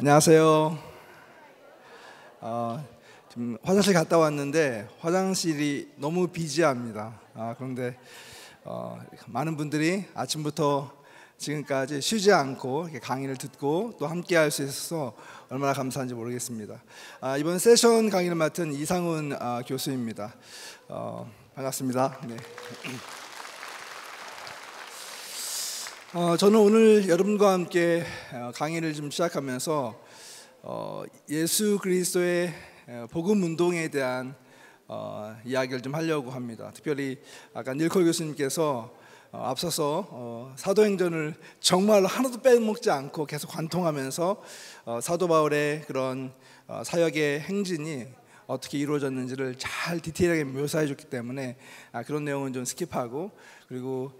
안녕하세요. 지금 화장실 갔다 왔는데 화장실이 너무 비지합니다. 그런데 많은 분들이 아침부터 지금까지 쉬지 않고 이렇게 강의를 듣고 또 함께 할 수 있어서 얼마나 감사한지 모르겠습니다. 이번 세션 강의를 맡은 이상훈 교수입니다. 반갑습니다. 네. 저는 오늘 여러분과 함께 강의를 좀 시작하면서 예수 그리스도의 복음 운동에 대한 이야기를 좀 하려고 합니다. 특별히 아까 닐콜 교수님께서 앞서서 사도행전을 정말 하나도 빼먹지 않고 계속 관통하면서 사도 바울의 그런 사역의 행진이 어떻게 이루어졌는지를 잘 디테일하게 묘사해 줬기 때문에 그런 내용은 좀 스킵하고, 그리고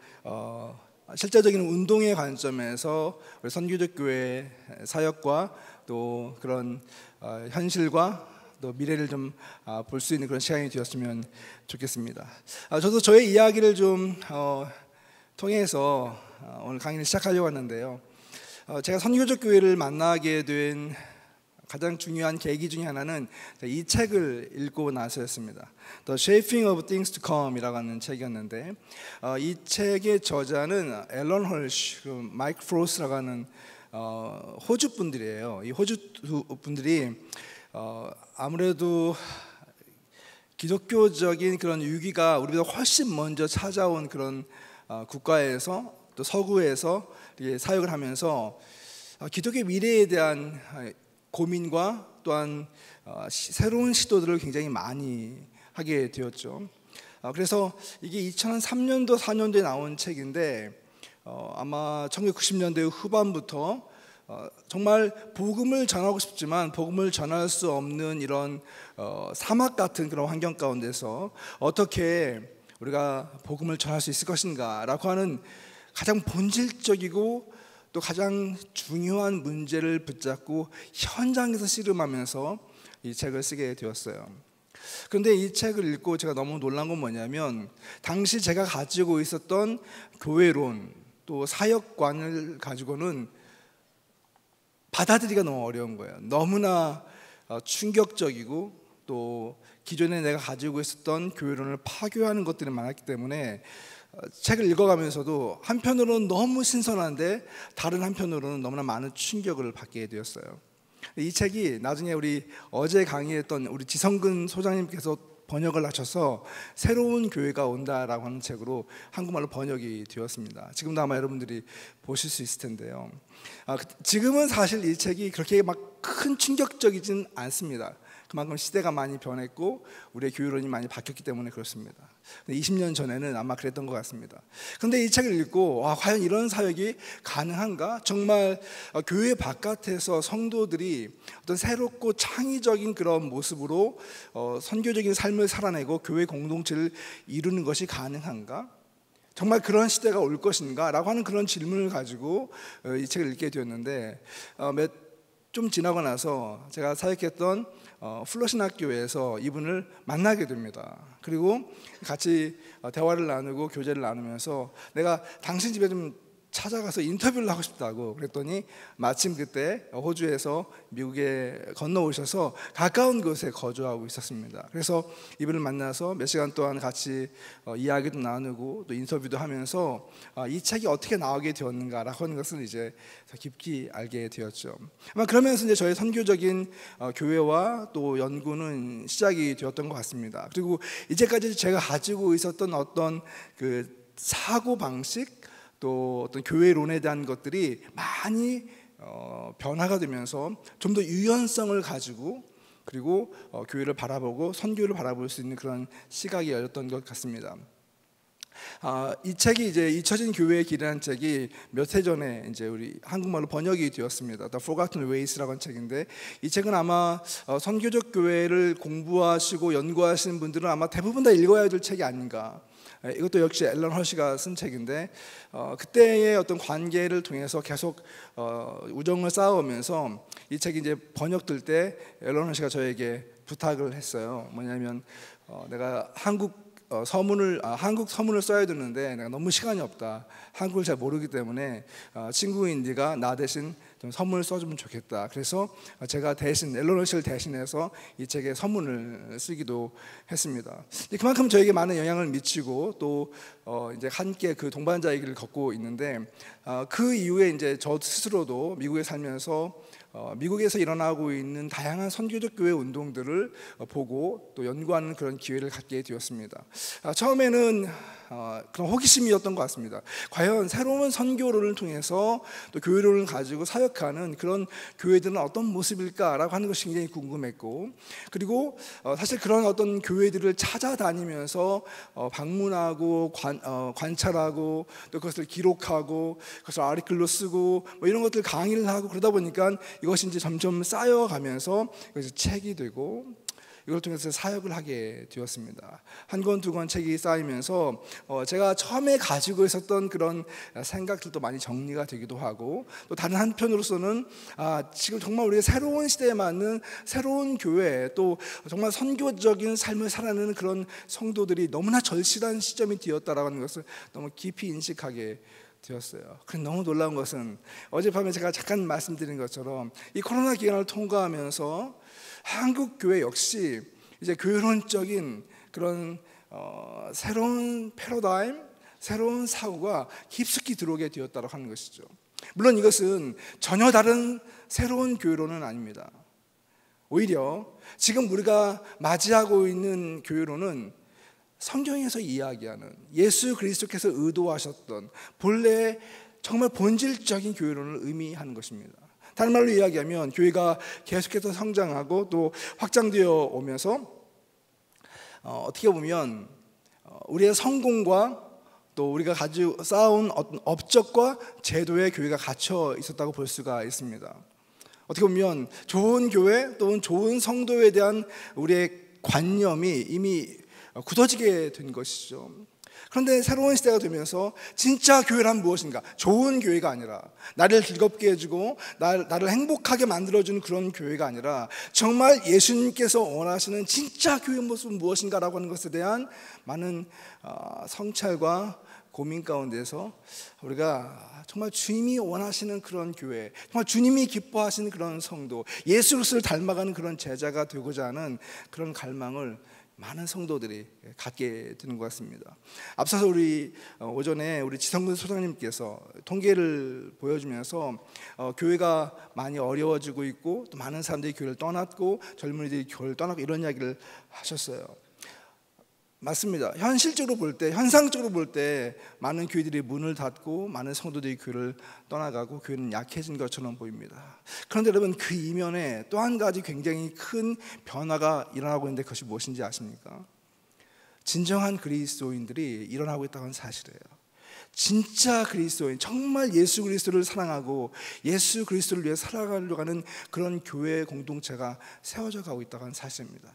실제적인 운동의 관점에서 우리 선교적 교회 사역과 또 그런 현실과 또 미래를 좀 볼 수 있는 그런 시간이 되었으면 좋겠습니다. 저도 저의 이야기를 좀 통해서 오늘 강의를 시작하려고 하는데요. 제가 선교적 교회를 만나게 된 가장 중요한 계기 중에 하나는 이 책을 읽고 나서였습니다. The Shaping of Things to Come이라고 하는 책이었는데, 이 책의 저자는 앨런 헐시, 마이크 프로스라고 하는 호주 분들이에요. 이 호주 분들이 아무래도 기독교적인 그런 위기가 우리보다 훨씬 먼저 찾아온 그런 국가에서 또 서구에서 사역을 하면서 기독교 미래에 대한 고민과 또한 새로운 시도들을 굉장히 많이 하게 되었죠. 그래서 이게 2003년도 4년도에 나온 책인데, 아마 1990년대 후반부터 정말 복음을 전하고 싶지만 복음을 전할 수 없는 이런 사막 같은 그런 환경 가운데서 어떻게 우리가 복음을 전할 수 있을 것인가 라고 하는 가장 본질적이고 또 가장 중요한 문제를 붙잡고 현장에서 씨름하면서 이 책을 쓰게 되었어요. 그런데 이 책을 읽고 제가 너무 놀란 건 뭐냐면, 당시 제가 가지고 있었던 교회론 또 사역관을 가지고는 받아들이기가 너무 어려운 거예요. 너무나 충격적이고 또 기존에 내가 가지고 있었던 교회론을 파괴하는 것들이 많았기 때문에 책을 읽어가면서도 한편으로는 너무 신선한데 다른 한편으로는 너무나 많은 충격을 받게 되었어요. 이 책이 나중에 우리 어제 강의했던 우리 지성근 소장님께서 번역을 하셔서 새로운 교회가 온다라고 하는 책으로 한국말로 번역이 되었습니다. 지금도 아마 여러분들이 보실 수 있을 텐데요. 지금은 사실 이 책이 그렇게 막 큰 충격적이진 않습니다. 그만큼 시대가 많이 변했고 우리의 교회론이 많이 바뀌었기 때문에 그렇습니다. 20년 전에는 아마 그랬던 것 같습니다. 그런데 이 책을 읽고 과연 이런 사역이 가능한가? 정말 교회 바깥에서 성도들이 어떤 새롭고 창의적인 그런 모습으로 선교적인 삶을 살아내고 교회 공동체를 이루는 것이 가능한가? 정말 그런 시대가 올 것인가? 라고 하는 그런 질문을 가지고 이 책을 읽게 되었는데, 좀 지나고 나서 제가 사역했던 플러신학교에서 이분을 만나게 됩니다. 그리고 같이 대화를 나누고 교제를 나누면서 내가 당신 집에 좀 찾아가서 인터뷰를 하고 싶다고 그랬더니, 마침 그때 호주에서 미국에 건너오셔서 가까운 곳에 거주하고 있었습니다. 그래서 이분을 만나서 몇 시간 동안 같이 이야기도 나누고 또 인터뷰도 하면서 이 책이 어떻게 나오게 되었는가라고 하는 것을 이제 더 깊이 알게 되었죠. 아마 그러면서 이제 저의 선교적인 교회와 또 연구는 시작이 되었던 것 같습니다. 그리고 이제까지 제가 가지고 있었던 어떤 그 사고 방식 또 어떤 교회론에 대한 것들이 많이 변화가 되면서 좀 더 유연성을 가지고, 그리고 교회를 바라보고 선교를 바라볼 수 있는 그런 시각이 열렸던 것 같습니다. 이 책이 이제 잊혀진 교회의 길이라는 책이 몇 해 전에 이제 우리 한국말로 번역이 되었습니다. The Forgotten Ways라는 책인데, 이 책은 아마 선교적 교회를 공부하시고 연구하시는 분들은 아마 대부분 다 읽어야 될 책이 아닌가. 이것도 역시 앨런 헐시가 쓴 책인데, 그때의 어떤 관계를 통해서 계속 우정을 쌓아오면서 이 책이 이제 번역될 때 앨런 헐시가 저에게 부탁을 했어요. 뭐냐면 내가 한국 한국 서문을 써야 되는데 내가 너무 시간이 없다. 한국을 잘 모르기 때문에 친구인 네가 나 대신 좀 서문을 써주면 좋겠다. 그래서 제가 대신 엘로노 씨를 대신해서 이 책에 서문을 쓰기도 했습니다. 그만큼 저에게 많은 영향을 미치고 또 이제 함께 그 동반자의 길을 걷고 있는데 그 이후에 이제 저 스스로도 미국에 살면서 미국에서 일어나고 있는 다양한 선교적 교회 운동들을 보고 또 연구하는 그런 기회를 갖게 되었습니다. 처음에는 그런 호기심이었던 것 같습니다. 과연 새로운 선교를 통해서 또 교회론을 가지고 사역하는 그런 교회들은 어떤 모습일까라고 하는 것이 굉장히 궁금했고, 그리고 사실 그런 어떤 교회들을 찾아다니면서 방문하고 관찰하고 또 그것을 기록하고 그것을 아티클로 쓰고 뭐 이런 것들 강의를 하고 그러다 보니까 이것이 이제 점점 쌓여가면서 그래서 책이 되고 이걸 통해서 사역을 하게 되었습니다. 한 권, 두 권 책이 쌓이면서 제가 처음에 가지고 있었던 그런 생각들도 많이 정리가 되기도 하고, 또 다른 한편으로서는 지금 정말 우리가 새로운 시대에 맞는 새로운 교회, 또 정말 선교적인 삶을 살아내는 그런 성도들이 너무나 절실한 시점이 되었다라고 하는 것을 너무 깊이 인식하게 되었어요. 그런데 너무 놀라운 것은 어젯밤에 제가 잠깐 말씀드린 것처럼 이 코로나 기간을 통과하면서 한국 교회 역시 이제 교회론적인 그런 새로운 패러다임, 새로운 사고가 깊숙이 들어오게 되었다고 하는 것이죠. 물론 이것은 전혀 다른 새로운 교회론은 아닙니다. 오히려 지금 우리가 맞이하고 있는 교회론은 성경에서 이야기하는 예수 그리스도께서 의도하셨던 본래 정말 본질적인 교회론을 의미하는 것입니다. 다른 말로 이야기하면 교회가 계속해서 성장하고 또 확장되어 오면서 어떻게 보면 우리의 성공과 또 우리가 가지고 쌓아온 어떤 업적과 제도에 교회가 갇혀 있었다고 볼 수가 있습니다. 어떻게 보면 좋은 교회 또는 좋은 성도에 대한 우리의 관념이 이미 굳어지게 된 것이죠. 그런데 새로운 시대가 되면서 진짜 교회란 무엇인가? 좋은 교회가 아니라, 나를 즐겁게 해주고 나를 행복하게 만들어주는 그런 교회가 아니라 정말 예수님께서 원하시는 진짜 교회의 모습은 무엇인가라고 하는 것에 대한 많은 성찰과 고민 가운데서 우리가 정말 주님이 원하시는 그런 교회, 정말 주님이 기뻐하시는 그런 성도, 예수 그리스도를 닮아가는 그런 제자가 되고자 하는 그런 갈망을 많은 성도들이 갖게 되는 것 같습니다. 앞서서 오전에 우리 지성근 소장님께서 통계를 보여주면서 교회가 많이 어려워지고 있고 또 많은 사람들이 교회를 떠났고 젊은이들이 교회를 떠났고 이런 이야기를 하셨어요. 맞습니다. 현실적으로 볼 때, 현상적으로 볼 때 많은 교회들이 문을 닫고 많은 성도들이 교회를 떠나가고 교회는 약해진 것처럼 보입니다. 그런데 여러분, 그 이면에 또 한 가지 굉장히 큰 변화가 일어나고 있는데 그것이 무엇인지 아십니까? 진정한 그리스도인들이 일어나고 있다는 사실이에요. 진짜 그리스도인, 정말 예수 그리스도를 사랑하고 예수 그리스도를 위해 살아가려고 하는 그런 교회 공동체가 세워져 가고 있다는 사실입니다.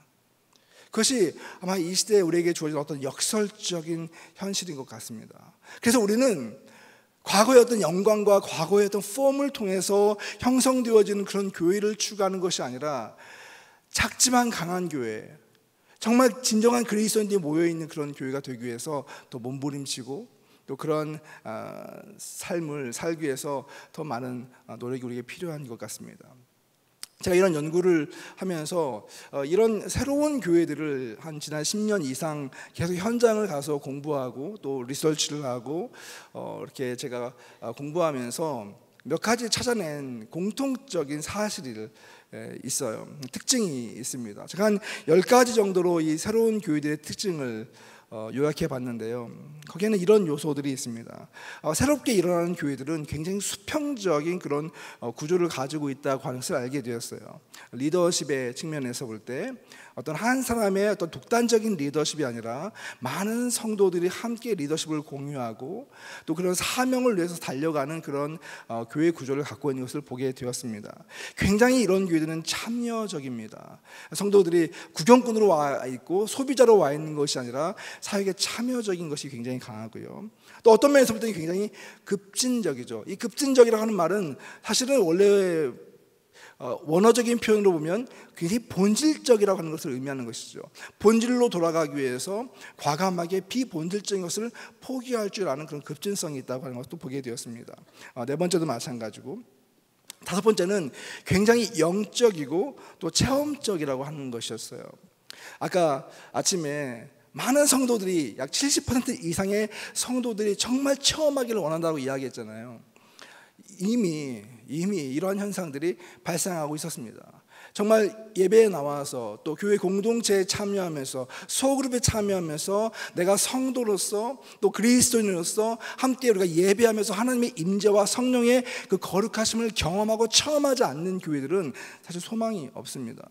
그것이 아마 이 시대에 우리에게 주어진 어떤 역설적인 현실인 것 같습니다. 그래서 우리는 과거의 어떤 영광과 과거의 어떤 폼을 통해서 형성되어지는 그런 교회를 추구하는 것이 아니라 작지만 강한 교회, 정말 진정한 그리스도인들이 모여있는 그런 교회가 되기 위해서 또 몸부림치고 또 그런 삶을 살기 위해서 더 많은 노력이 우리에게 필요한 것 같습니다. 제가 이런 연구를 하면서 이런 새로운 교회들을 한 지난 10년 이상 계속 현장을 가서 공부하고 또 리서치를 하고 이렇게 제가 공부하면서 몇 가지 찾아낸 공통적인 사실이 있어요. 특징이 있습니다. 제가 한 10가지 정도로 이 새로운 교회들의 특징을 요약해 봤는데요. 거기에는 이런 요소들이 있습니다. 새롭게 일어나는 교회들은 굉장히 수평적인 그런 구조를 가지고 있다고 하는 것을 알게 되었어요. 리더십의 측면에서 볼 때 어떤 한 사람의 어떤 독단적인 리더십이 아니라 많은 성도들이 함께 리더십을 공유하고 또 그런 사명을 위해서 달려가는 그런 교회 구조를 갖고 있는 것을 보게 되었습니다. 굉장히 이런 교회들은 참여적입니다. 성도들이 구경꾼으로 와 있고 소비자로 와 있는 것이 아니라 사역에 참여적인 것이 굉장히 강하고요. 또 어떤 면에서 볼 때는 굉장히 급진적이죠. 이 급진적이라고 하는 말은 사실은 원래 원어적인 표현으로 보면 굉장히 본질적이라고 하는 것을 의미하는 것이죠. 본질로 돌아가기 위해서 과감하게 비본질적인 것을 포기할 줄 아는 그런 급진성이 있다고 하는 것도 보게 되었습니다. 네 번째도 마찬가지고, 다섯 번째는 굉장히 영적이고 또 체험적이라고 하는 것이었어요. 아까 아침에 많은 성도들이, 약 70% 이상의 성도들이 정말 체험하기를 원한다고 이야기했잖아요. 이미 이러한 현상들이 발생하고 있었습니다. 정말 예배에 나와서 또 교회 공동체에 참여하면서 소그룹에 참여하면서 내가 성도로서 또 그리스도인으로서 함께 우리가 예배하면서 하나님의 임재와 성령의 그 거룩하심을 경험하고 체험하지 않는 교회들은 사실 소망이 없습니다.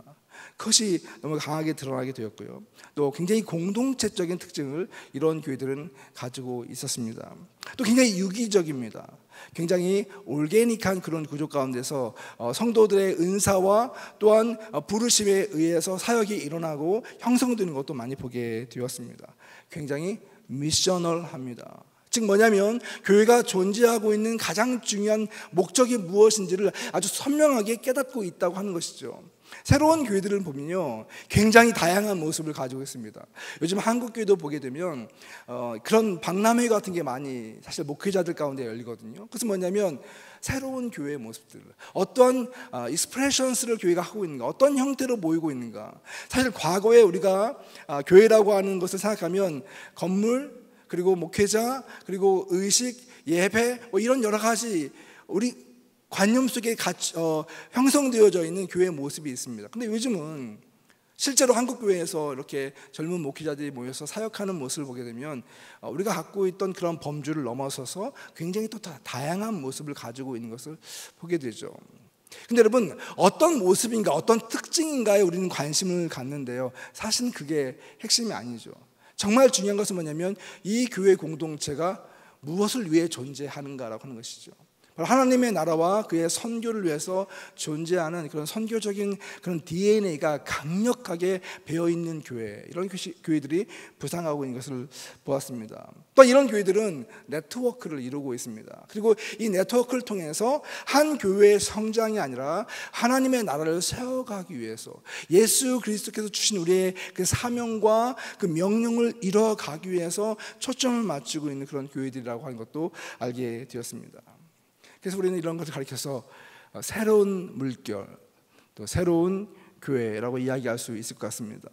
그것이 너무 강하게 드러나게 되었고요. 또 굉장히 공동체적인 특징을 이런 교회들은 가지고 있었습니다. 또 굉장히 유기적입니다. 굉장히 올게닉한 그런 구조 가운데서 성도들의 은사와 또한 부르심에 의해서 사역이 일어나고 형성되는 것도 많이 보게 되었습니다. 굉장히 미셔널합니다. 즉 뭐냐면 교회가 존재하고 있는 가장 중요한 목적이 무엇인지를 아주 선명하게 깨닫고 있다고 하는 것이죠. 새로운 교회들을 보면요, 굉장히 다양한 모습을 가지고 있습니다. 요즘 한국 교회도 보게 되면 그런 박람회 같은 게 많이 사실 목회자들 가운데 열리거든요. 그것은 뭐냐면 새로운 교회의 모습들, 어떤 익스프레션스를 교회가 하고 있는가, 어떤 형태로 모이고 있는가. 사실 과거에 우리가 교회라고 하는 것을 생각하면 건물, 그리고 목회자, 그리고 의식, 예배, 이런 여러 가지 우리 관념 속에 형성되어져 있는 교회의 모습이 있습니다. 근데 요즘은 실제로 한국 교회에서 이렇게 젊은 목회자들이 모여서 사역하는 모습을 보게 되면 우리가 갖고 있던 그런 범주를 넘어서서 굉장히 또 다양한 모습을 가지고 있는 것을 보게 되죠. 근데 여러분, 어떤 모습인가, 어떤 특징인가에 우리는 관심을 갖는데요, 사실은 그게 핵심이 아니죠. 정말 중요한 것은 뭐냐면 이 교회 공동체가 무엇을 위해 존재하는가라고 하는 것이죠. 하나님의 나라와 그의 선교를 위해서 존재하는 그런 선교적인 그런 DNA가 강력하게 배어있는 교회, 이런 교회들이 부상하고 있는 것을 보았습니다. 또 이런 교회들은 네트워크를 이루고 있습니다. 그리고 이 네트워크를 통해서 한 교회의 성장이 아니라 하나님의 나라를 세워가기 위해서 예수 그리스도께서 주신 우리의 그 사명과 그 명령을 이뤄가기 위해서 초점을 맞추고 있는 그런 교회들이라고 하는 것도 알게 되었습니다. 그래서 우리는 이런 것을 가리켜서 새로운 물결, 또 새로운 교회라고 이야기할 수 있을 것 같습니다.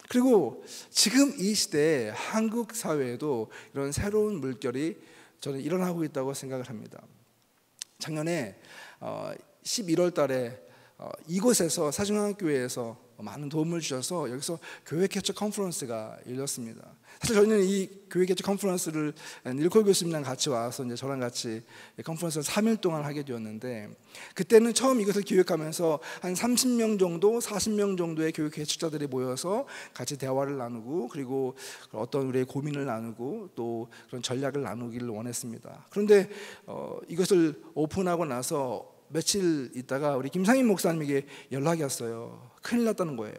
그리고 지금 이 시대에 한국 사회에도 이런 새로운 물결이 저는 일어나고 있다고 생각을 합니다. 작년에 11월 달에 이곳에서 사중학교회에서 많은 도움을 주셔서 여기서 교회 개척 컨퍼런스가 열렸습니다. 사실 저희는 이 교회 개척 컨퍼런스를 닐콜 교수님이랑 같이 와서 이제 저랑 같이 컨퍼런스를 3일 동안 하게 되었는데, 그때는 처음 이것을 기획하면서 한 30명 정도, 40명 정도의 교회 개척자들이 모여서 같이 대화를 나누고, 그리고 어떤 우리의 고민을 나누고 또 그런 전략을 나누기를 원했습니다. 그런데 이것을 오픈하고 나서 며칠 있다가 우리 김상인 목사님에게 연락이 왔어요. 큰일 났다는 거예요.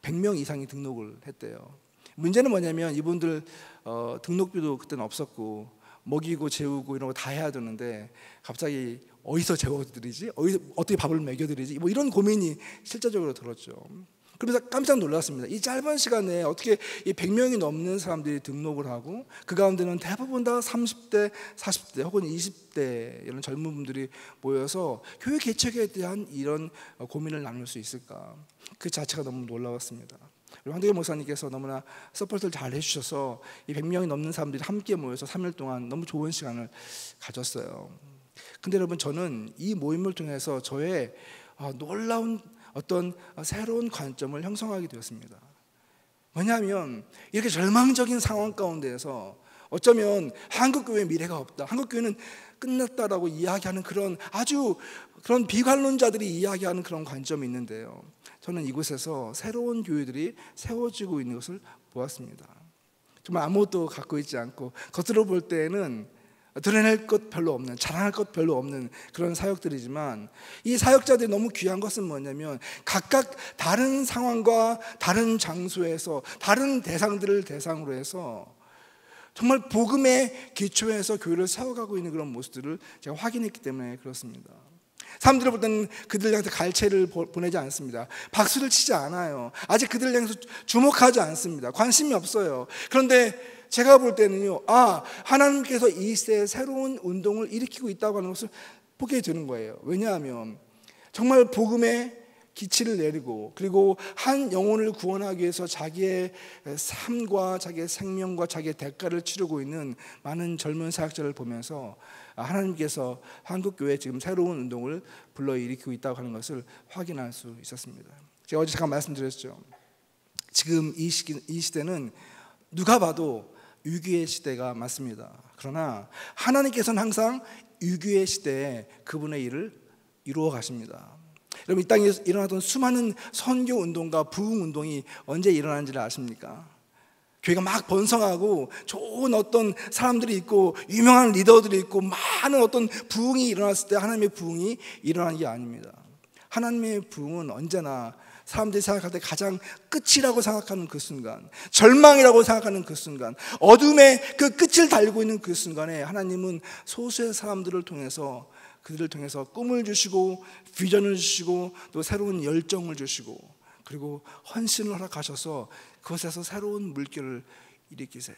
100명 이상이 등록을 했대요. 문제는 뭐냐면 이분들 등록비도 그때는 없었고 먹이고 재우고 이런 거 다 해야 되는데 갑자기 어디서 재워드리지? 어떻게 밥을 먹여드리지? 이런 고민이 실제적으로 들었죠. 그래서 깜짝 놀랐습니다. 이 짧은 시간에 어떻게 이 100명이 넘는 사람들이 등록을 하고 그 가운데는 대부분 다 30대, 40대 혹은 20대 이런 젊은 분들이 모여서 교회 개척에 대한 이런 고민을 나눌 수 있을까? 그 자체가 너무 놀라웠습니다. 황대겸 목사님께서 너무나 서포트를 잘 해주셔서 이 100명이 넘는 사람들이 함께 모여서 3일 동안 너무 좋은 시간을 가졌어요. 근데 여러분, 저는 이 모임을 통해서 저의 놀라운 어떤 새로운 관점을 형성하게 되었습니다. 왜냐하면 이렇게 절망적인 상황 가운데에서 어쩌면 한국교회의 미래가 없다, 한국교회는 끝났다라고 이야기하는 그런 비관론자들이 이야기하는 그런 관점이 있는데요, 저는 이곳에서 새로운 교회들이 세워지고 있는 것을 보았습니다. 정말 아무것도 갖고 있지 않고 겉으로 볼 때는 드러낼 것 별로 없는, 자랑할 것 별로 없는 그런 사역들이지만, 이 사역자들이 너무 귀한 것은 뭐냐면 각각 다른 상황과 다른 장소에서 다른 대상들을 대상으로 해서 정말 복음의 기초에서 교회를 세워가고 있는 그런 모습들을 제가 확인했기 때문에 그렇습니다. 사람들이 볼 때는 그들한테 갈채를 보내지 않습니다. 박수를 치지 않아요. 아직 그들을 향해서 주목하지 않습니다. 관심이 없어요. 그런데 제가 볼 때는요, 하나님께서 이 시대에 새로운 운동을 일으키고 있다고 하는 것을 보게 되는 거예요. 왜냐하면 정말 복음의 기치를 내리고, 그리고 한 영혼을 구원하기 위해서 자기의 삶과 자기의 생명과 자기의 대가를 치르고 있는 많은 젊은 사역자를 보면서 하나님께서 한국교회에 지금 새로운 운동을 불러일으키고 있다고 하는 것을 확인할 수 있었습니다. 제가 어제 잠깐 말씀드렸죠. 지금 이 시대는 누가 봐도 위기의 시대가 맞습니다. 그러나 하나님께서는 항상 위기의 시대에 그분의 일을 이루어 가십니다. 여러분, 이 땅에 일어나던 수많은 선교 운동과 부흥 운동이 언제 일어난지를 아십니까? 교회가 막 번성하고 좋은 어떤 사람들이 있고 유명한 리더들이 있고 많은 어떤 부흥이 일어났을 때 하나님의 부흥이 일어나는 게 아닙니다. 하나님의 부흥은 언제나 사람들이 생각할 때 가장 끝이라고 생각하는 그 순간, 절망이라고 생각하는 그 순간, 어둠의 그 끝을 달고 있는 그 순간에 하나님은 소수의 사람들을 통해서, 그들을 통해서 꿈을 주시고 비전을 주시고 또 새로운 열정을 주시고, 그리고 헌신을 허락하셔서 그것에서 새로운 물결을 일으키세요.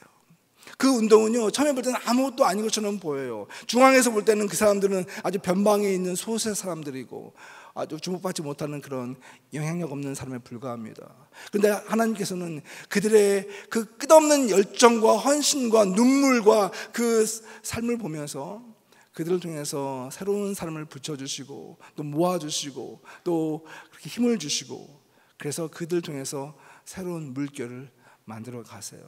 그 운동은요, 처음에 볼 때는 아무것도 아닌 것처럼 보여요. 중앙에서 볼 때는 그 사람들은 아주 변방에 있는 소수의 사람들이고 아주 주목받지 못하는 그런 영향력 없는 사람에 불과합니다. 그런데 하나님께서는 그들의 그 끝없는 열정과 헌신과 눈물과 그 삶을 보면서 그들을 통해서 새로운 삶을 붙여주시고 또 모아주시고 또 그렇게 힘을 주시고, 그래서 그들을 통해서 새로운 물결을 만들어 가세요.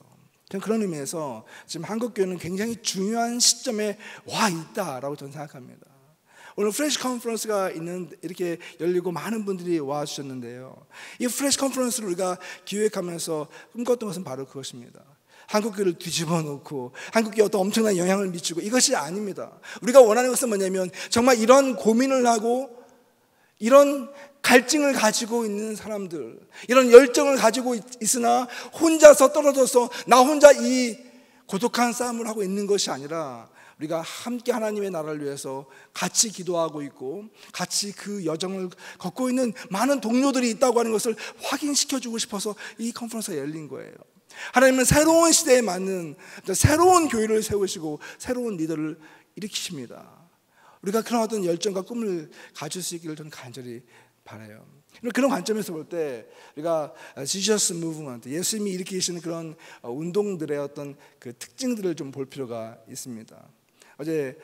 저는 그런 의미에서 지금 한국교회는 굉장히 중요한 시점에 와 있다라고 저는 생각합니다. 오늘 프레시 컨퍼런스가 이렇게 열리고 많은 분들이 와 주셨는데요, 이 프레시 컨퍼런스를 우리가 기획하면서 꿈꿨던 것은 바로 그것입니다. 한국교회를 뒤집어 놓고 한국교회에 어떤 엄청난 영향을 미치고, 이것이 아닙니다. 우리가 원하는 것은 뭐냐면 정말 이런 고민을 하고 이런 갈증을 가지고 있는 사람들, 이런 열정을 가지고 있으나 혼자서 떨어져서 나 혼자 이 고독한 싸움을 하고 있는 것이 아니라 우리가 함께 하나님의 나라를 위해서 같이 기도하고 있고 같이 그 여정을 걷고 있는 많은 동료들이 있다고 하는 것을 확인시켜주고 싶어서 이 컨퍼런스가 열린 거예요. 하나님은 새로운 시대에 맞는 새로운 교회를 세우시고 새로운 리더를 일으키십니다. 우리가 그런 어떤 열정과 꿈을 가질 수 있기를 저는 간절히 바라요. 그런 관점에서 볼 때 우리가 Jesus Movement, 예수님이 일으키시는 그런 운동들의 어떤 그 특징들을 좀 볼 필요가 있습니다. 어제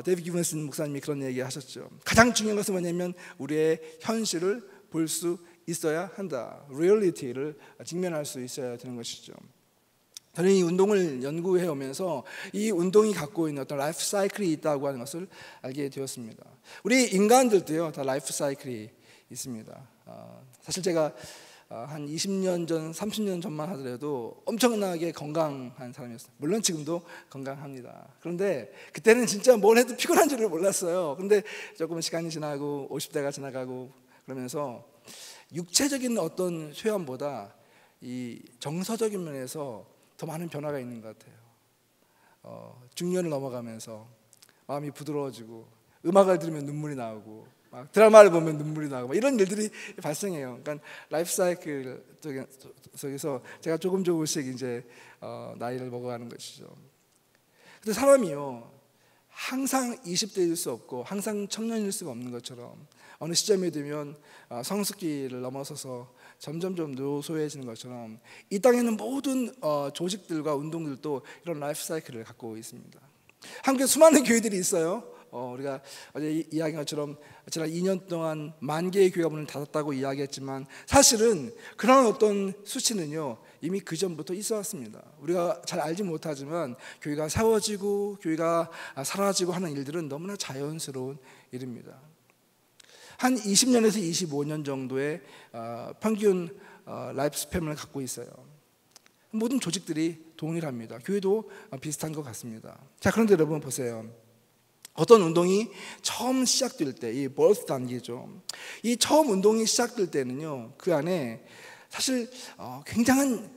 데이비드 기브슨 목사님이 그런 얘기 하셨죠. 가장 중요한 것은 뭐냐면 우리의 현실을 볼 수 있어야 한다. 리얼리티를 직면할 수 있어야 되는 것이죠. 저는 이 운동을 연구해 오면서 이 운동이 갖고 있는 어떤 라이프 사이클이 있다고 하는 것을 알게 되었습니다. 우리 인간들도요, 다 라이프 사이클이 있습니다. 사실 제가 한 20년 전, 30년 전만 하더라도 엄청나게 건강한 사람이었어요. 물론 지금도 건강합니다. 그런데 그때는 진짜 뭘 해도 피곤한 줄을 몰랐어요. 그런데 조금 시간이 지나고 50대가 지나가고 그러면서 육체적인 어떤 소양보다 이 정서적인 면에서 더 많은 변화가 있는 것 같아요. 중년을 넘어가면서 마음이 부드러워지고 음악을 들으면 눈물이 나오고 막 드라마를 보면 눈물이 나고 이런 일들이 발생해요. 그러니까 라이프 사이클 속에서 제가 조금씩 이제 나이를 먹어가는 것이죠. 근데 사람이요, 항상 20대일 수 없고 항상 청년일 수가 없는 것처럼 어느 시점에 되면 성숙기를 넘어서서 점점점 노소해지는 것처럼 이 땅에는 모든 조직들과 운동들도 이런 라이프 사이클을 갖고 있습니다. 한국에 수많은 교회들이 있어요. 우리가 어제 이야기한 것처럼 지난 2년 동안 10,000개의 교회가 문을 닫았다고 이야기했지만 사실은 그런 어떤 수치는요 이미 그 전부터 있어 왔습니다. 우리가 잘 알지 못하지만 교회가 세워지고 교회가 사라지고 하는 일들은 너무나 자연스러운 일입니다. 한 20년에서 25년 정도의 평균 라이프 스팬을 갖고 있어요. 모든 조직들이 동일합니다. 교회도 비슷한 것 같습니다. 자, 그런데 여러분 보세요. 어떤 운동이 처음 시작될 때, 이 birth 단계죠. 이 처음 운동이 시작될 때는요, 그 안에 사실 굉장한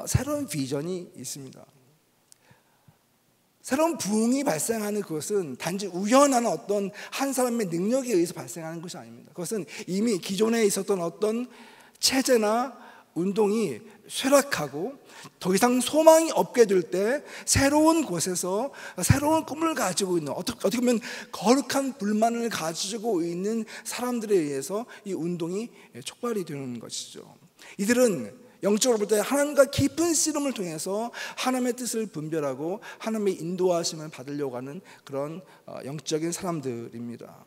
새로운 비전이 있습니다. 새로운 부흥이 발생하는 그것은 단지 우연한 어떤 한 사람의 능력에 의해서 발생하는 것이 아닙니다. 그것은 이미 기존에 있었던 어떤 체제나 운동이 쇠락하고 더 이상 소망이 없게 될 때 새로운 곳에서 새로운 꿈을 가지고 있는, 어떻게 보면 거룩한 불만을 가지고 있는 사람들에 의해서 이 운동이 촉발이 되는 것이죠. 이들은 영적으로 볼 때 하나님과 깊은 씨름을 통해서 하나님의 뜻을 분별하고 하나님의 인도하심을 받으려고 하는 그런 영적인 사람들입니다.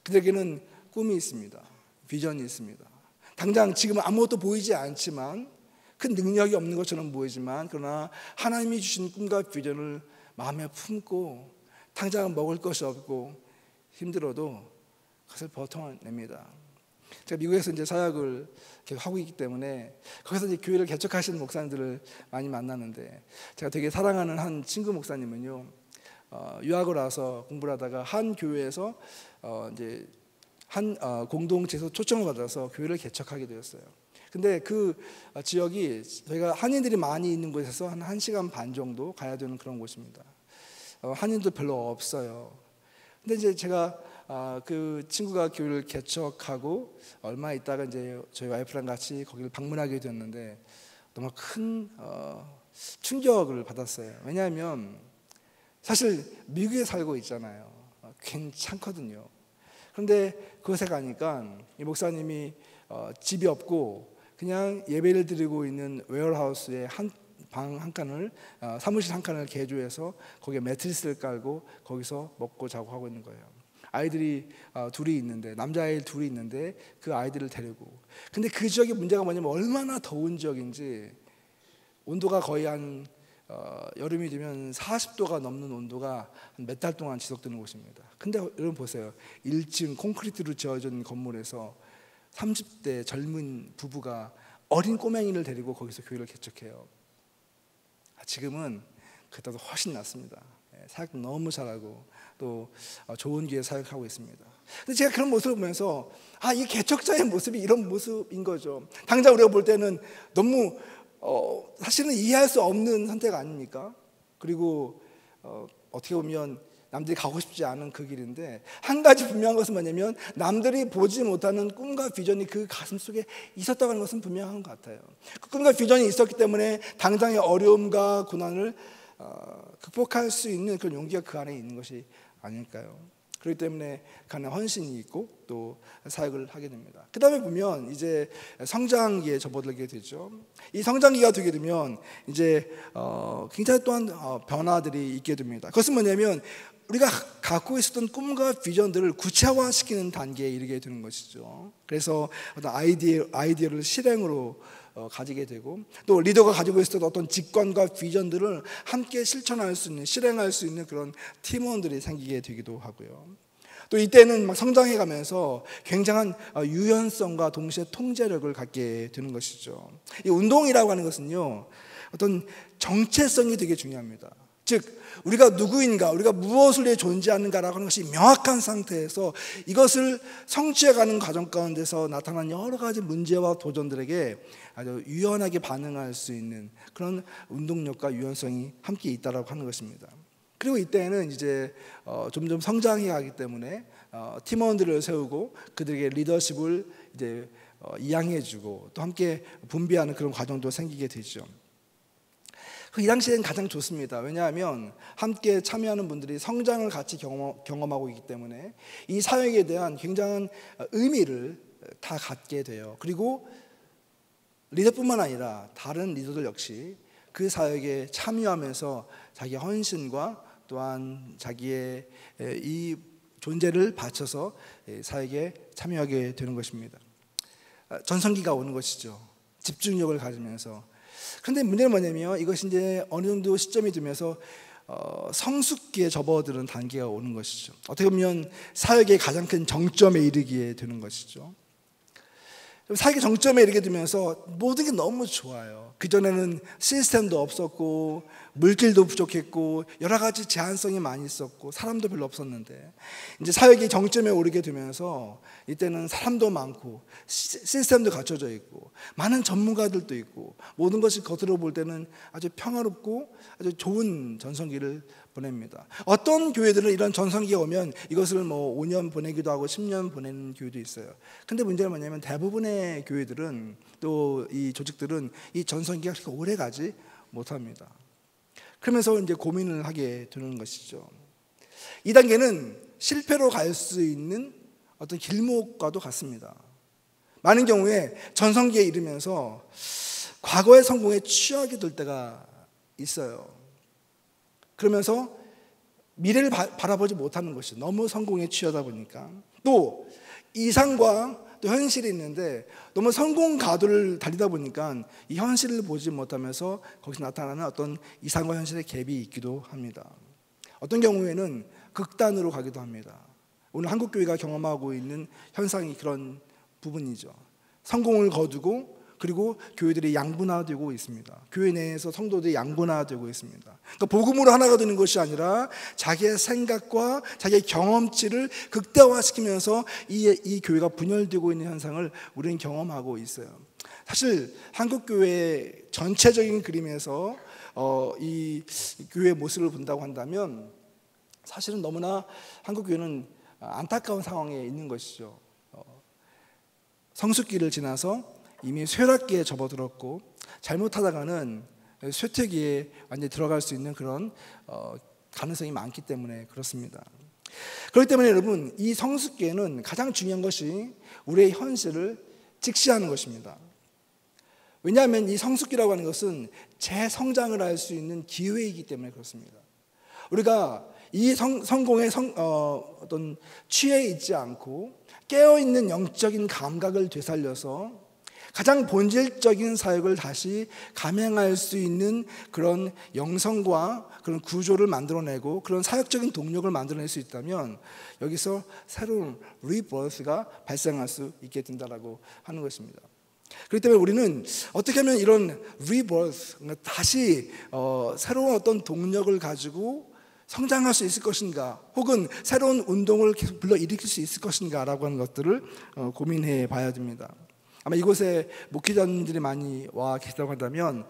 그들에게는 꿈이 있습니다. 비전이 있습니다. 당장 지금 아무것도 보이지 않지만, 큰 능력이 없는 것처럼 보이지만, 그러나 하나님이 주신 꿈과 비전을 마음에 품고 당장 먹을 것이 없고 힘들어도 그것을 버텨냅니다. 제가 미국에서 이제 사역을 계속 하고 있기 때문에 거기서 이제 교회를 개척하시는 목사님들을 많이 만나는데, 제가 되게 사랑하는 한 친구 목사님은요, 유학을 와서 공부를 하다가 한 교회에서 이제 한 공동체에서 초청을 받아서 교회를 개척하게 되었어요. 근데 그 지역이 저희가 한인들이 많이 있는 곳에서 한 1시간 반 정도 가야 되는 그런 곳입니다. 한인도 별로 없어요. 근데 이제 제가 그 친구가 교회를 개척하고 얼마 있다가 이제 저희 와이프랑 같이 거기를 방문하게 되었는데 너무 큰 충격을 받았어요. 왜냐하면 사실 미국에 살고 있잖아요. 괜찮거든요. 그런데 그곳에 가니까 이 목사님이 집이 없고 그냥 예배를 드리고 있는 웨어하우스에 방 한 칸을, 사무실 한 칸을 개조해서 거기에 매트리스를 깔고 거기서 먹고 자고 하고 있는 거예요. 아이들이 둘이 있는데, 남자아이 둘이 있는데 그 아이들을 데리고. 근데 그 지역의 문제가 뭐냐면 얼마나 더운 지역인지 온도가 거의 한 여름이 되면 40도가 넘는 온도가 몇 달 동안 지속되는 곳입니다. 근데 여러분 보세요. 1층 콘크리트로 지어진 건물에서 30대 젊은 부부가 어린 꼬맹이를 데리고 거기서 교회를 개척해요. 지금은 그때도 훨씬 낫습니다. 사역도 너무 잘하고 또 좋은 교회 사역하고 있습니다. 근데 제가 그런 모습을 보면서 이 개척자의 모습이 이런 모습인 거죠. 당장 우리가 볼 때는 너무 사실은 이해할 수 없는 선택 아닙니까? 그리고 어떻게 보면 남들이 가고 싶지 않은 그 길인데, 한 가지 분명한 것은 뭐냐면 남들이 보지 못하는 꿈과 비전이 그 가슴 속에 있었다는 것은 분명한 것 같아요. 그 꿈과 비전이 있었기 때문에 당장의 어려움과 고난을 극복할 수 있는 그런 용기가 그 안에 있는 것이 아닐까요? 그렇기 때문에 그 안에 헌신이 있고 또 사역을 하게 됩니다. 그 다음에 보면 이제 성장기에 접어들게 되죠. 이 성장기가 되게 되면 이제 굉장히 또한 변화들이 있게 됩니다. 그것은 뭐냐면 우리가 갖고 있었던 꿈과 비전들을 구체화시키는 단계에 이르게 되는 것이죠. 그래서 어떤 아이디어를 실행으로 가지게 되고, 또 리더가 가지고 있었던 어떤 직관과 비전들을 함께 실천할 수 있는, 실행할 수 있는 그런 팀원들이 생기게 되기도 하고요. 또 이때는 막 성장해 가면서 굉장한 유연성과 동시에 통제력을 갖게 되는 것이죠. 이 운동이라고 하는 것은요, 어떤 정체성이 되게 중요합니다. 즉 우리가 누구인가, 우리가 무엇을 위해 존재하는가라고 하는 것이 명확한 상태에서 이것을 성취해가는 과정 가운데서 나타난 여러 가지 문제와 도전들에게 아주 유연하게 반응할 수 있는 그런 운동력과 유연성이 함께 있다라고 하는 것입니다. 그리고 이때는 이제 점점 성장해 가기 때문에 팀원들을 세우고 그들에게 리더십을 이제 이양해주고 또 함께 분배하는 그런 과정도 생기게 되죠. 이 당시에는 가장 좋습니다. 왜냐하면 함께 참여하는 분들이 성장을 같이 경험하고 있기 때문에 이 사역에 대한 굉장한 의미를 다 갖게 돼요. 그리고 리더뿐만 아니라 다른 리더들 역시 그 사역에 참여하면서 자기의 헌신과 또한 자기의 이 존재를 바쳐서 사역에 참여하게 되는 것입니다. 전성기가 오는 것이죠. 집중력을 가지면서. 그런데 문제는 뭐냐면 이것이 이제 어느 정도 시점이 되면서 성숙기에 접어드는 단계가 오는 것이죠. 어떻게 보면 사역의 가장 큰 정점에 이르게 되는 것이죠. 사역의 정점에 이르게 되면서 모든 게 너무 좋아요. 그전에는 시스템도 없었고 물질도 부족했고 여러 가지 제한성이 많이 있었고 사람도 별로 없었는데, 이제 사역이 정점에 오르게 되면서 이때는 사람도 많고 시스템도 갖춰져 있고 많은 전문가들도 있고 모든 것이 겉으로 볼 때는 아주 평화롭고 아주 좋은 전성기를 보냅니다. 어떤 교회들은 이런 전성기가 오면 이것을 5년 보내기도 하고 10년 보내는 교회도 있어요. 근데 문제는 뭐냐면 대부분의 교회들은 또 이 조직들은 이 전성기가 그렇게 오래 가지 못합니다. 그러면서 이제 고민을 하게 되는 것이죠. 이 단계는 실패로 갈 수 있는 어떤 길목과도 같습니다. 많은 경우에 전성기에 이르면서 과거의 성공에 취하게 될 때가 있어요. 그러면서 미래를 바라보지 못하는 것이 너무 성공에 취하다 보니까, 또 이상과 또 현실이 있는데 너무 성공 가도를 달리다 보니까 이 현실을 보지 못하면서 거기서 나타나는 어떤 이상과 현실의 갭이 있기도 합니다. 어떤 경우에는 극단으로 가기도 합니다. 오늘 한국교회가 경험하고 있는 현상이 그런 부분이죠. 성공을 거두고 그리고 교회들이 양분화되고 있습니다. 교회 내에서 성도들이 양분화되고 있습니다. 그러니까 복음으로 하나가 되는 것이 아니라 자기의 생각과 자기의 경험치를 극대화시키면서 이 교회가 분열되고 있는 현상을 우리는 경험하고 있어요. 사실 한국교회 전체적인 그림에서 이 교회의 모습을 본다고 한다면 사실은 너무나 한국교회는 안타까운 상황에 있는 것이죠. 성숙기를 지나서 이미 쇠락기에 접어들었고 잘못하다가는 쇠퇴기에 완전히 들어갈 수 있는 그런 가능성이 많기 때문에 그렇습니다. 그렇기 때문에 여러분, 이 성숙기에는 가장 중요한 것이 우리의 현실을 직시하는 것입니다. 왜냐하면 이 성숙기라고 하는 것은 재성장을 할 수 있는 기회이기 때문에 그렇습니다. 우리가 이 성공에 어떤 취해 있지 않고 깨어있는 영적인 감각을 되살려서 가장 본질적인 사역을 다시 감행할 수 있는 그런 영성과 그런 구조를 만들어내고 그런 사역적인 동력을 만들어낼 수 있다면 여기서 새로운 리버스가 발생할 수 있게 된다라고 하는 것입니다. 그렇기 때문에 우리는 어떻게 하면 이런 리버스, 다시 새로운 어떤 동력을 가지고 성장할 수 있을 것인가, 혹은 새로운 운동을 계속 불러일으킬 수 있을 것인가 라고 하는 것들을 고민해 봐야 됩니다. 아마 이곳에 목회자님들이 많이 와 계시다고 한다면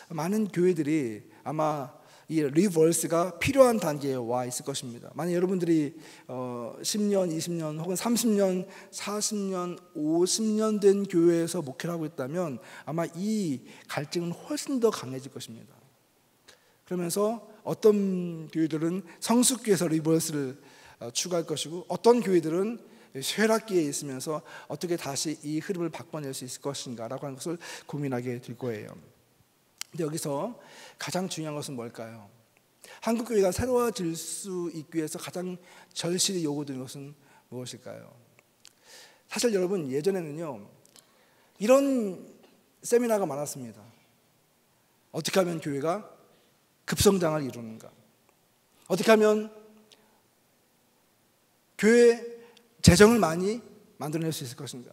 많은 교회들이 아마 이 리버스가 필요한 단계에 와 있을 것입니다. 만약 여러분들이 10년, 20년 혹은 30년, 40년, 50년 된 교회에서 목회를 하고 있다면 아마 이 갈증은 훨씬 더 강해질 것입니다. 그러면서 어떤 교회들은 성숙기에서 리버스를 추구할 것이고 어떤 교회들은 쇠락기에 있으면서 어떻게 다시 이 흐름을 바꿔낼 수 있을 것인가 라고 하는 것을 고민하게 될 거예요. 근데 여기서 가장 중요한 것은 뭘까요? 한국교회가 새로워질 수 있기 위해서 가장 절실히 요구되는 것은 무엇일까요? 사실 여러분, 예전에는요 이런 세미나가 많았습니다. 어떻게 하면 교회가 급성장을 이루는가? 어떻게 하면 교회 재정을 많이 만들어낼 수 있을 것인가?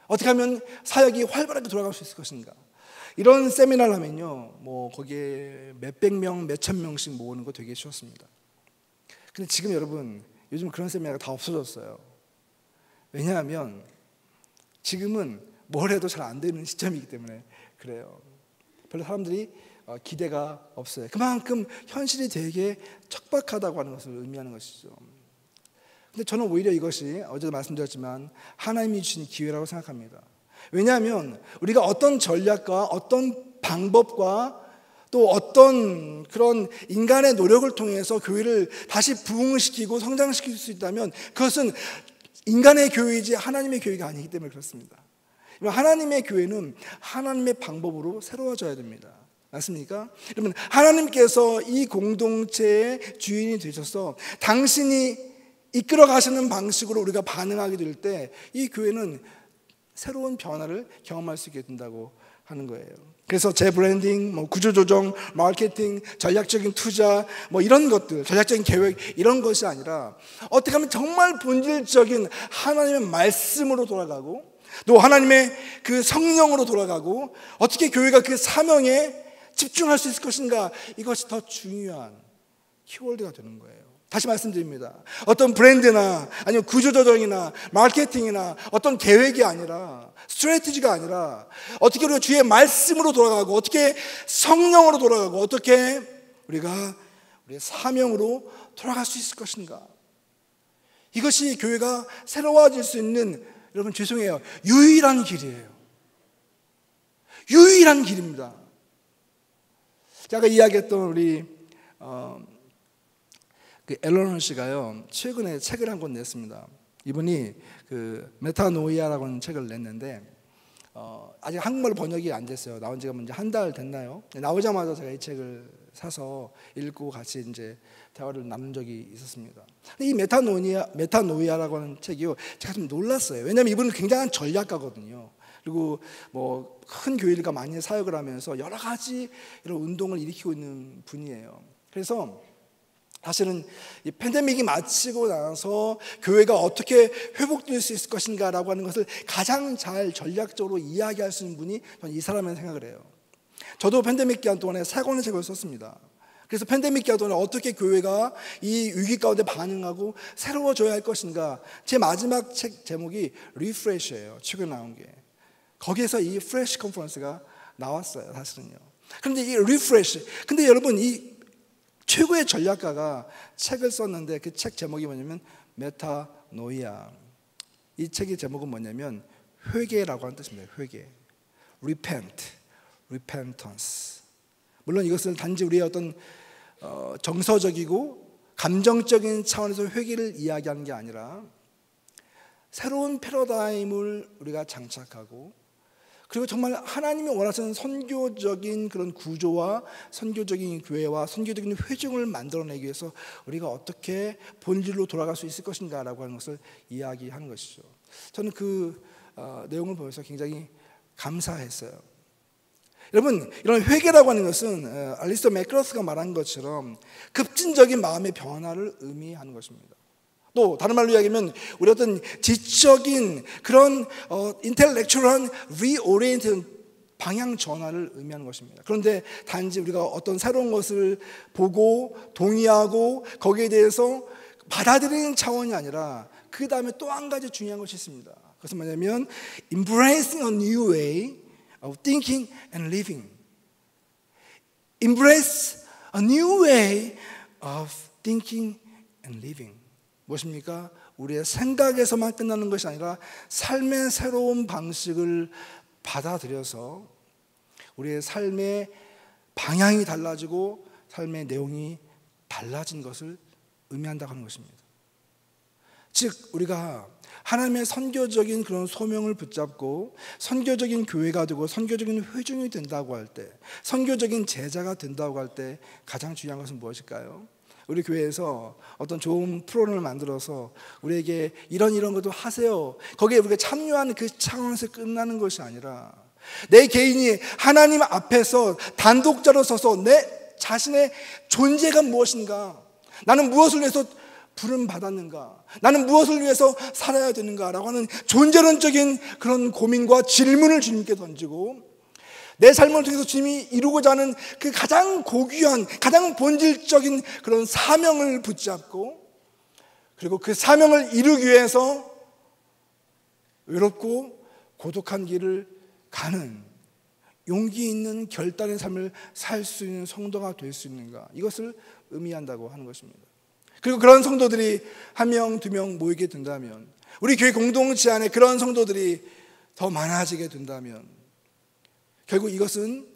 어떻게 하면 사역이 활발하게 돌아갈 수 있을 것인가? 이런 세미나를 하면요, 거기에 몇백 명, 몇천 명씩 모으는 거 되게 쉬웠습니다. 근데 지금 여러분, 요즘 그런 세미나가 다 없어졌어요. 왜냐하면 지금은 뭘 해도 잘 안 되는 시점이기 때문에 그래요. 별로 사람들이 기대가 없어요. 그만큼 현실이 되게 척박하다고 하는 것을 의미하는 것이죠. 근데 저는 오히려 이것이 어제도 말씀드렸지만 하나님이 주신 기회라고 생각합니다. 왜냐하면 우리가 어떤 전략과 어떤 방법과 또 어떤 그런 인간의 노력을 통해서 교회를 다시 부흥시키고 성장시킬 수 있다면 그것은 인간의 교회이지 하나님의 교회가 아니기 때문에 그렇습니다. 하나님의 교회는 하나님의 방법으로 새로워져야 됩니다. 맞습니까? 여러분, 하나님께서 이 공동체의 주인이 되셔서 당신이 이끌어 가시는 방식으로 우리가 반응하게 될 때 이 교회는 새로운 변화를 경험할 수 있게 된다고 하는 거예요. 그래서 재브랜딩, 구조조정, 마케팅, 전략적인 투자, 이런 것들, 전략적인 계획, 이런 것이 아니라 어떻게 하면 정말 본질적인 하나님의 말씀으로 돌아가고 또 하나님의 그 성령으로 돌아가고 어떻게 교회가 그 사명에 집중할 수 있을 것인가, 이것이 더 중요한 키워드가 되는 거예요. 다시 말씀드립니다. 어떤 브랜드나 아니면 구조조정이나 마케팅이나 어떤 계획이 아니라, 스트래티지가 아니라 어떻게 우리가 주의 말씀으로 돌아가고 어떻게 성령으로 돌아가고 어떻게 우리가 우리의 사명으로 돌아갈 수 있을 것인가? 이것이 교회가 새로워질 수 있는, 여러분 죄송해요, 유일한 길이에요. 유일한 길입니다. 제가 이야기했던 우리 그 앨런 씨가요, 최근에 책을 한 권 냈습니다. 이분이 그 메타노이아라고 하는 책을 냈는데 아직 한국말로 번역이 안 됐어요. 나온 지가 이제 한 달 됐나요? 나오자마자 제가 이 책을 사서 읽고 같이 이제 대화를 나눈 적이 있었습니다. 이 메타노이아라고 하는 책이요, 제가 좀 놀랐어요. 왜냐하면 이분은 굉장한 전략가거든요. 그리고 뭐 큰 교회들과 많이 사역을 하면서 여러 가지 이런 운동을 일으키고 있는 분이에요. 그래서 사실은 이 팬데믹이 마치고 나서 교회가 어떻게 회복될 수 있을 것인가라고 하는 것을 가장 잘 전략적으로 이야기할 수 있는 분이 저는 이 사람이라고 생각을 해요. 저도 팬데믹 기간 동안에 3권의 책을 썼습니다. 그래서 팬데믹 기간 동안에 어떻게 교회가 이 위기 가운데 반응하고 새로워져야 할 것인가, 제 마지막 책 제목이 리프레시예요. 최근에 나온 게. 거기에서 이 프레시 컨퍼런스가 나왔어요, 사실은요. 그런데 이 리프레시, 근데 여러분 이 최고의 전략가가 책을 썼는데 그 책 제목이 뭐냐면 메타노이아. 이 책의 제목은 뭐냐면 회개라고 하는 뜻입니다. 회개. repent, repentance. 물론 이것을 단지 우리의 어떤 정서적이고 감정적인 차원에서 회개를 이야기하는 게 아니라 새로운 패러다임을 우리가 장착하고, 그리고 정말 하나님이 원하시는 선교적인 그런 구조와 선교적인 교회와 선교적인 회중을 만들어내기 위해서 우리가 어떻게 본질로 돌아갈 수 있을 것인가라고 하는 것을 이야기하는 것이죠. 저는 그 내용을 보면서 굉장히 감사했어요. 여러분, 이런 회개라고 하는 것은 알리스터 맥크러스가 말한 것처럼 급진적인 마음의 변화를 의미하는 것입니다. 또 다른 말로 이야기하면 우리 어떤 지적인 그런 인텔렉츄얼한 리오리엔트 방향 전환을 의미하는 것입니다. 그런데 단지 우리가 어떤 새로운 것을 보고 동의하고 거기에 대해서 받아들이는 차원이 아니라 그 다음에 또 한 가지 중요한 것이 있습니다. 그것은 뭐냐면 embracing a new way of thinking and living. Embrace a new way of thinking and living. 무엇입니까? 우리의 생각에서만 끝나는 것이 아니라 삶의 새로운 방식을 받아들여서 우리의 삶의 방향이 달라지고 삶의 내용이 달라진 것을 의미한다고 하는 것입니다. 즉 우리가 하나님의 선교적인 그런 소명을 붙잡고 선교적인 교회가 되고 선교적인 회중이 된다고 할 때, 선교적인 제자가 된다고 할 때 가장 중요한 것은 무엇일까요? 우리 교회에서 어떤 좋은 프로그램을 만들어서 우리에게 이런 것도 하세요, 거기에 우리가 참여하는 그 차원에서 끝나는 것이 아니라 내 개인이 하나님 앞에서 단독자로 서서 내 자신의 존재가 무엇인가, 나는 무엇을 위해서 부름 받았는가, 나는 무엇을 위해서 살아야 되는가라고 하는 존재론적인 그런 고민과 질문을 주님께 던지고 내 삶을 통해서 주님이 이루고자 하는 그 가장 고귀한, 가장 본질적인 그런 사명을 붙잡고, 그리고 그 사명을 이루기 위해서 외롭고 고독한 길을 가는 용기 있는 결단의 삶을 살 수 있는 성도가 될 수 있는가, 이것을 의미한다고 하는 것입니다. 그리고 그런 성도들이 한 명, 두 명 모이게 된다면, 우리 교회 공동체 안에 그런 성도들이 더 많아지게 된다면, 결국 이것은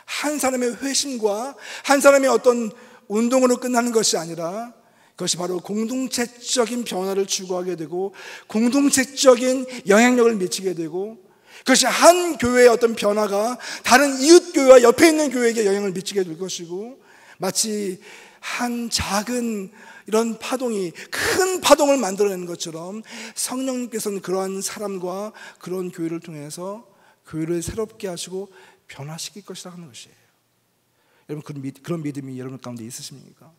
한 사람의 회심과 한 사람의 어떤 운동으로 끝나는 것이 아니라 그것이 바로 공동체적인 변화를 추구하게 되고 공동체적인 영향력을 미치게 되고, 그것이 한 교회의 어떤 변화가 다른 이웃 교회와 옆에 있는 교회에게 영향을 미치게 될 것이고, 마치 한 작은 이런 파동이 큰 파동을 만들어내는 것처럼 성령님께서는 그러한 사람과 그런 교회를 통해서 교회를 새롭게 하시고 변화시킬 것이라 하는 것이에요. 여러분, 그런 믿음이 여러분 가운데 있으십니까?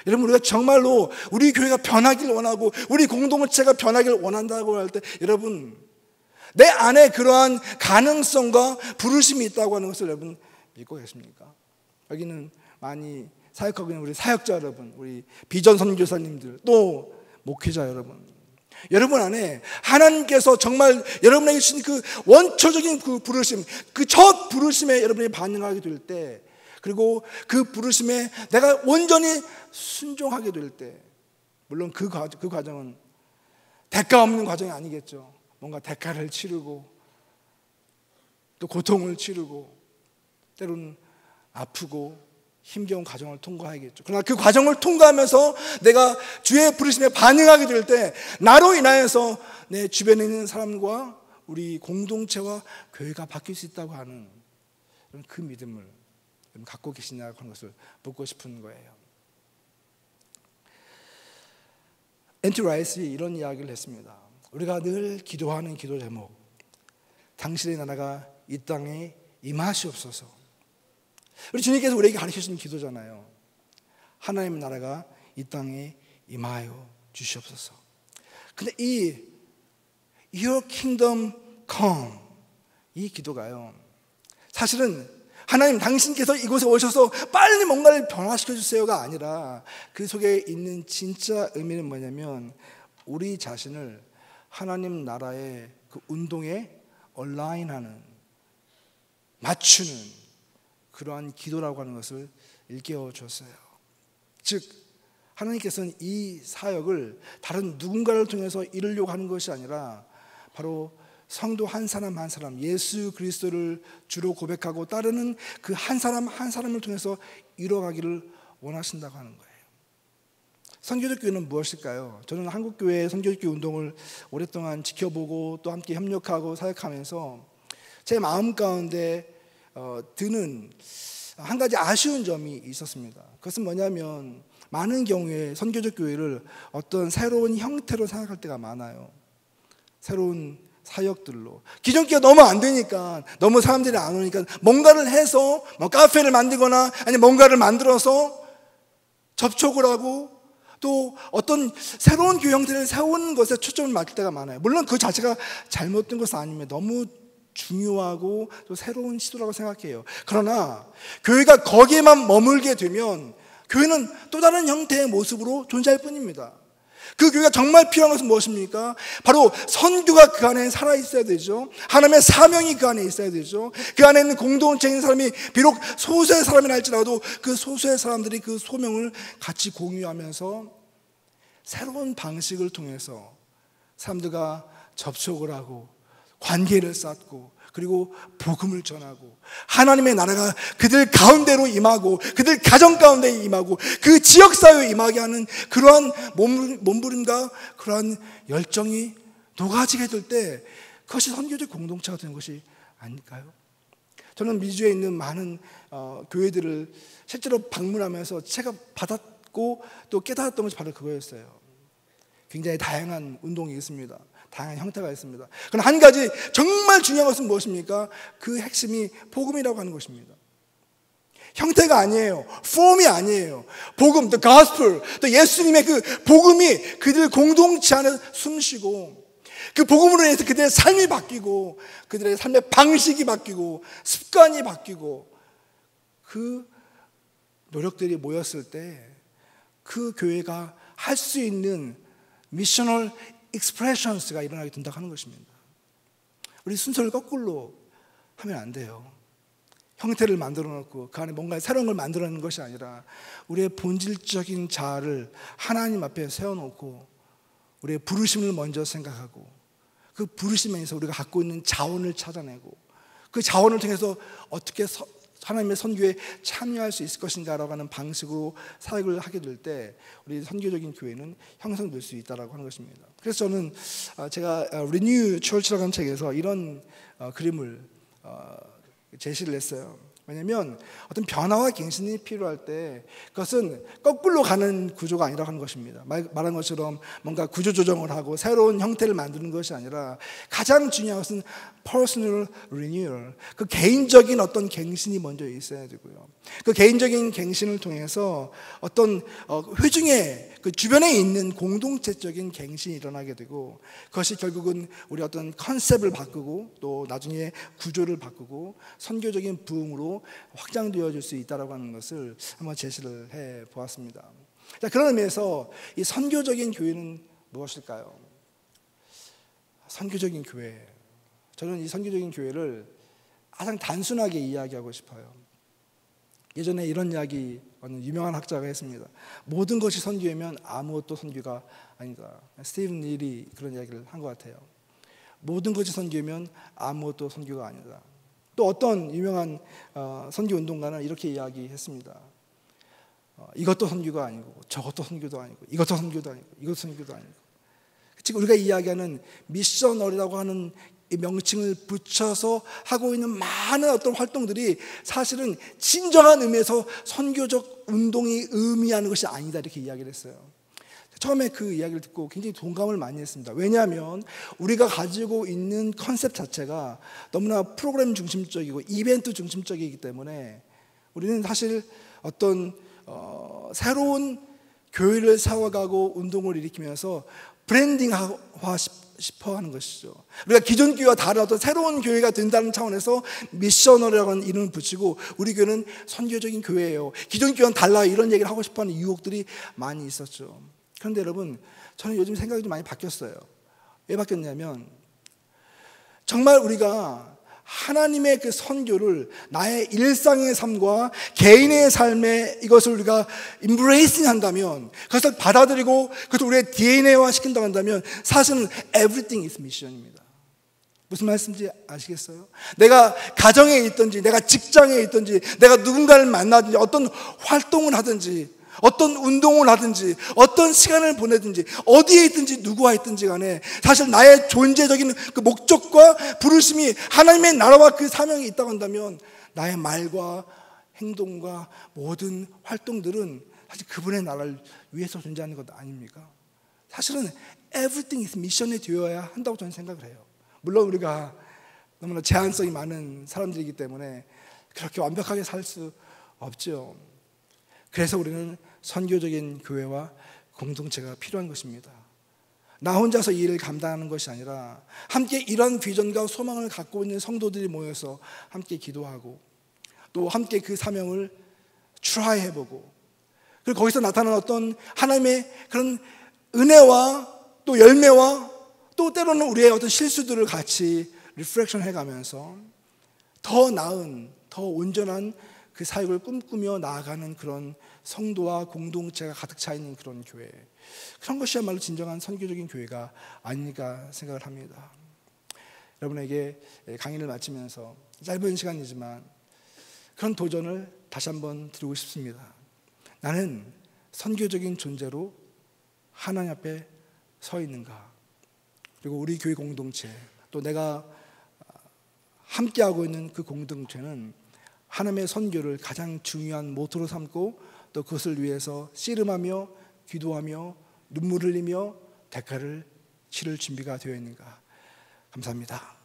여러분, 우리가 정말로 우리 교회가 변하길 원하고 우리 공동체가 변하길 원한다고 할 때, 여러분 내 안에 그러한 가능성과 부르심이 있다고 하는 것을 여러분 믿고 계십니까? 여기는 많이 사역하고 있는 우리 사역자 여러분, 우리 비전 선교사님들, 또 목회자 여러분 안에 하나님께서 정말 여러분에게 주신 그 원초적인 그 부르심, 그 첫 부르심에 여러분이 반응하게 될 때, 그리고 그 부르심에 내가 온전히 순종하게 될 때, 물론 그 과정은 대가 없는 과정이 아니겠죠. 뭔가 대가를 치르고 또 고통을 치르고 때로는 아프고 힘겨운 과정을 통과하겠죠. 그러나 그 과정을 통과하면서 내가 주의 부르심에 반응하게 될 때 나로 인하여서 내 주변에 있는 사람과 우리 공동체와 교회가 바뀔 수 있다고 하는 그 믿음을 갖고 계시냐고 하는 것을 묻고 싶은 거예요. 앤티 라이스이 이런 이야기를 했습니다. 우리가 늘 기도하는 기도 제목, 당신의 나라가 이 땅에 임하시옵소서. 우리 주님께서 우리에게 가르쳐주신 기도잖아요. 하나님의 나라가 이 땅에 임하여 주시옵소서. 근데 이 Your kingdom come, 이 기도가요, 사실은 하나님 당신께서 이곳에 오셔서 빨리 뭔가를 변화시켜 주세요가 아니라 그 속에 있는 진짜 의미는 뭐냐면 우리 자신을 하나님 나라의 그 운동에 얼라인하는, 맞추는 그러한 기도라고 하는 것을 일깨워 줬어요. 즉 하나님께서는 이 사역을 다른 누군가를 통해서 이루려고 하는 것이 아니라 바로 성도 한 사람 한 사람, 예수 그리스도를 주로 고백하고 따르는 그 한 사람 한 사람을 통해서 이루어가기를 원하신다고 하는 거예요. 선교적 교회는 무엇일까요? 저는 한국교회의 선교적 교회 운동을 오랫동안 지켜보고 또 함께 협력하고 사역하면서 제 마음 가운데 드는 한 가지 아쉬운 점이 있었습니다. 그것은 뭐냐면 많은 경우에 선교적 교회를 어떤 새로운 형태로 생각할 때가 많아요. 새로운 사역들로. 기존 교회가 너무 안 되니까, 너무 사람들이 안 오니까 뭔가를 해서 뭐 카페를 만들거나 아니면 뭔가를 만들어서 접촉을 하고 또 어떤 새로운 교회 형태를 세우는 것에 초점을 맞출 때가 많아요. 물론 그 자체가 잘못된 것은 아니면 너무 중요하고 또 새로운 시도라고 생각해요. 그러나 교회가 거기에만 머물게 되면 교회는 또 다른 형태의 모습으로 존재할 뿐입니다. 그 교회가 정말 필요한 것은 무엇입니까? 바로 선교가 그 안에 살아있어야 되죠. 하나님의 사명이 그 안에 있어야 되죠. 그 안에 있는 공동체인 사람이 비록 소수의 사람이라 할지라도 그 소수의 사람들이 그 소명을 같이 공유하면서 새로운 방식을 통해서 사람들과 접촉을 하고 관계를 쌓고 그리고 복음을 전하고 하나님의 나라가 그들 가운데로 임하고 그들 가정 가운데 임하고 그 지역사회에 임하게 하는 그러한 몸부림과 그러한 열정이 녹아지게 될 때 그것이 선교적 공동체가 되는 것이 아닐까요? 저는 미주에 있는 많은 교회들을 실제로 방문하면서 제가 받았고 또 깨달았던 것이 바로 그거였어요. 굉장히 다양한 운동이 있습니다. 다양한 형태가 있습니다. 그러나 한 가지 정말 중요한 것은 무엇입니까? 그 핵심이 복음이라고 하는 것입니다. 형태가 아니에요. 폼이 아니에요. 복음, the gospel, 또 예수님의 그 복음이 그들 공동체 안에 숨쉬고 그 복음으로 인해서 그들의 삶이 바뀌고 그들의 삶의 방식이 바뀌고 습관이 바뀌고 그 노력들이 모였을 때 그 교회가 할 수 있는 미셔널 익스프레션스가 일어나게 된다고 하는 것입니다. 우리 순서를 거꾸로 하면 안 돼요. 형태를 만들어 놓고 그 안에 뭔가 새로운 걸 만들어내는 것이 아니라 우리의 본질적인 자아를 하나님 앞에 세워놓고 우리의 부르심을 먼저 생각하고 그 부르심에서 우리가 갖고 있는 자원을 찾아내고 그 자원을 통해서 어떻게 하나님의 선교에 참여할 수 있을 것인가라고 하는 방식으로 사역을 하게 될 때 우리 선교적인 교회는 형성될 수 있다고 하는 것입니다. 그래서 저는 제가 Renew Church라고 하는 책에서 이런 그림을 제시를 했어요. 왜냐하면 어떤 변화와 갱신이 필요할 때 그것은 거꾸로 가는 구조가 아니라고 하는 것입니다. 말한 것처럼 뭔가 구조조정을 하고 새로운 형태를 만드는 것이 아니라 가장 중요한 것은 personal renewal, 그 개인적인 어떤 갱신이 먼저 있어야 되고요. 그 개인적인 갱신을 통해서 어떤 회중의 그 주변에 있는 공동체적인 갱신이 일어나게 되고 그것이 결국은 우리 어떤 컨셉을 바꾸고 또 나중에 구조를 바꾸고 선교적인 부흥으로 확장되어질 수 있다고 하는 것을 한번 제시를 해 보았습니다. 자, 그런 의미에서 이 선교적인 교회는 무엇일까요? 선교적인 교회, 저는 이 선교적인 교회를 가장 단순하게 이야기하고 싶어요. 예전에 이런 이야기 어느 유명한 학자가 했습니다. 모든 것이 선교이면 아무것도 선교가 아니다. 스티븐 닐이 그런 이야기를 한 것 같아요. 모든 것이 선교이면 아무것도 선교가 아니다. 또 어떤 유명한 선교 운동가는 이렇게 이야기했습니다. 이것도 선교가 아니고 저것도 선교도 아니고 이것도 선교도 아니고 이것도 선교도 아니고, 지금 우리가 이야기하는 미셔너리라고 하는 이 명칭을 붙여서 하고 있는 많은 어떤 활동들이 사실은 진정한 의미에서 선교적 운동이 의미하는 것이 아니다, 이렇게 이야기를 했어요. 처음에 그 이야기를 듣고 굉장히 동감을 많이 했습니다. 왜냐하면 우리가 가지고 있는 컨셉 자체가 너무나 프로그램 중심적이고 이벤트 중심적이기 때문에 우리는 사실 어떤 새로운 교회를 세워가고 운동을 일으키면서 브랜딩화 싶어 하는 것이죠. 우리가 기존 교회와 다른 어떤 새로운 교회가 된다는 차원에서 미셔너리라고 하는 이름을 붙이고 우리 교회는 선교적인 교회예요, 기존 교회는 달라요, 이런 얘기를 하고 싶어 하는 유혹들이 많이 있었죠. 그런데 여러분, 저는 요즘 생각이 좀 많이 바뀌었어요. 왜 바뀌었냐면, 정말 우리가 하나님의 그 선교를 나의 일상의 삶과 개인의 삶에 이것을 우리가 embracing 한다면, 그것을 받아들이고 그것을 우리의 DNA화 시킨다고 한다면 사실은 everything is mission입니다. 무슨 말씀인지 아시겠어요? 내가 가정에 있든지 내가 직장에 있든지 내가 누군가를 만나든지 어떤 활동을 하든지 어떤 운동을 하든지 어떤 시간을 보내든지 어디에 있든지 누구와 있든지 간에 사실 나의 존재적인 그 목적과 부르심이 하나님의 나라와 그 사명이 있다고 한다면 나의 말과 행동과 모든 활동들은 사실 그분의 나라를 위해서 존재하는 것 아닙니까? 사실은 everything is mission이 되어야 한다고 저는 생각을 해요. 물론 우리가 너무나 제한성이 많은 사람들이기 때문에 그렇게 완벽하게 살 수 없죠. 그래서 우리는 선교적인 교회와 공동체가 필요한 것입니다. 나 혼자서 이 일을 감당하는 것이 아니라 함께 이런 비전과 소망을 갖고 있는 성도들이 모여서 함께 기도하고 또 함께 그 사명을 트라이해보고, 그리고 거기서 나타나는 어떤 하나님의 그런 은혜와 또 열매와 또 때로는 우리의 어떤 실수들을 같이 리프렉션 해가면서 더 나은, 더 온전한 그 사역을 꿈꾸며 나아가는 그런 성도와 공동체가 가득 차 있는 그런 교회, 그런 것이야말로 진정한 선교적인 교회가 아닐까 생각을 합니다. 여러분에게 강의를 마치면서 짧은 시간이지만 그런 도전을 다시 한번 드리고 싶습니다. 나는 선교적인 존재로 하나님 앞에 서 있는가? 그리고 우리 교회 공동체, 또 내가 함께하고 있는 그 공동체는 하나님의 선교를 가장 중요한 모토로 삼고 또 그것을 위해서 씨름하며 기도하며 눈물 흘리며 대가를 치를 준비가 되어 있는가? 감사합니다.